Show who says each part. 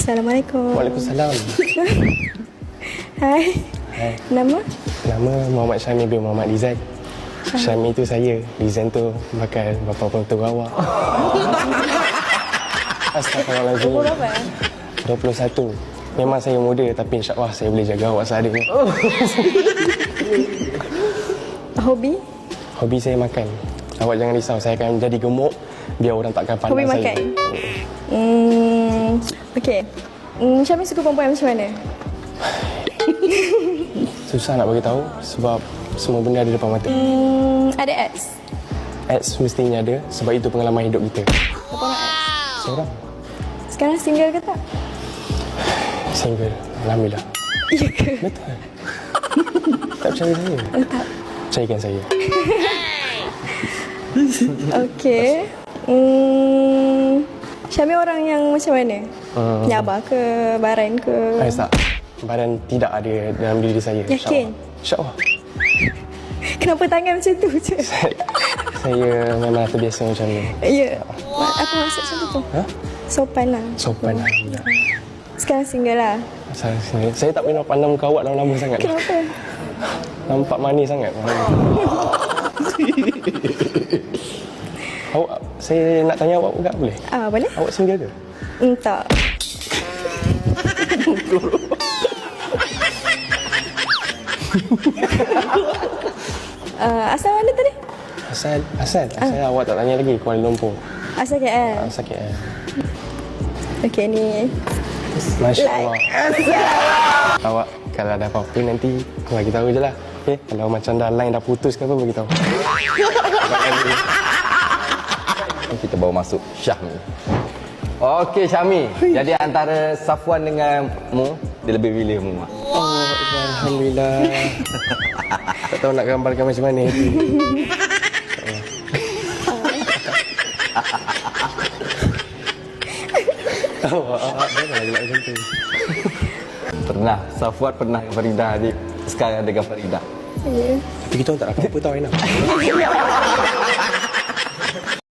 Speaker 1: Assalamualaikum.
Speaker 2: Waalaikumsalam.
Speaker 1: Hai.
Speaker 2: Hai.
Speaker 1: Nama?
Speaker 2: Nama Muhammad Syami bin Muhammad Lizan. Syami tu saya, Lizan tu bakal bapa pentu awak. Astagfirullahaladzim.
Speaker 1: Umur berapa?
Speaker 2: 21. Memang saya muda tapi insyaAllah saya boleh jaga awak seadanya.
Speaker 1: Hobi?
Speaker 2: Hobi saya makan. Awak jangan risau, saya akan jadi gemuk biar orang takkan pandang
Speaker 1: Hobi
Speaker 2: saya.
Speaker 1: makan? Okey. Syami suka perempuan macam mana?
Speaker 2: Susah nak bagi tahu sebab semua benda ada depan mata.
Speaker 1: Ada ex?
Speaker 2: Ads mestinya ada sebab itu pengalaman hidup kita.
Speaker 1: Berapa orang ex?
Speaker 2: Seorang
Speaker 1: Sekarang single ke tak?
Speaker 2: single. Alhamdulillah.
Speaker 1: Ya ke?
Speaker 2: Betul. Tak percaya saya?
Speaker 1: Tak.
Speaker 2: Percayakan saya.
Speaker 1: Okey. Syami orang yang macam mana? Nyabar ke? Baran ke?
Speaker 2: Tak. Badan tidak ada dalam diri saya.
Speaker 1: Yakin?
Speaker 2: InsyaAllah.
Speaker 1: Kenapa tangan macam tu je?
Speaker 2: Saya memang terbiasa macam ni.
Speaker 1: Ya. Apa maksud macam tu?
Speaker 2: Ha?
Speaker 1: Sopan lah.
Speaker 2: Sopan. Alhamdulillah.
Speaker 1: Sekarang single lah.
Speaker 2: Saya tak pernah pandang muka awak lama-lama sangat.
Speaker 1: Kenapa?
Speaker 2: Nampak manis sangat. Awak, saya nak tanya awak juga boleh?
Speaker 1: Boleh?
Speaker 2: Awak single ke?
Speaker 1: Tak. Asal mana tadi?
Speaker 2: Asal awak tak tanya lagi Kuala Lumpur.
Speaker 1: Asal KL.
Speaker 2: Asal KL.
Speaker 1: Okey ni.
Speaker 2: Masya Allah. Awak kalau ada apa-apa nanti bagi tahu je lah. Okay? Kalau macam dah line dah putus ke apa bagi tahu.
Speaker 3: Kita bawa masuk Syahmi. Okey Syahmi, jadi antara Safwan dengan Mu, dia lebih pilih Mu.
Speaker 2: Oh, alhamdulillah. Tak tahu nak gambarkan macam mana. Awak jangan lagi nak macam tu.
Speaker 3: Pernah, Safwan pernah dengan Farida, adik. Sekarang ada dengan Farida.
Speaker 1: Ya.
Speaker 2: Tapi kita orang tak dapat apa tahu Aina.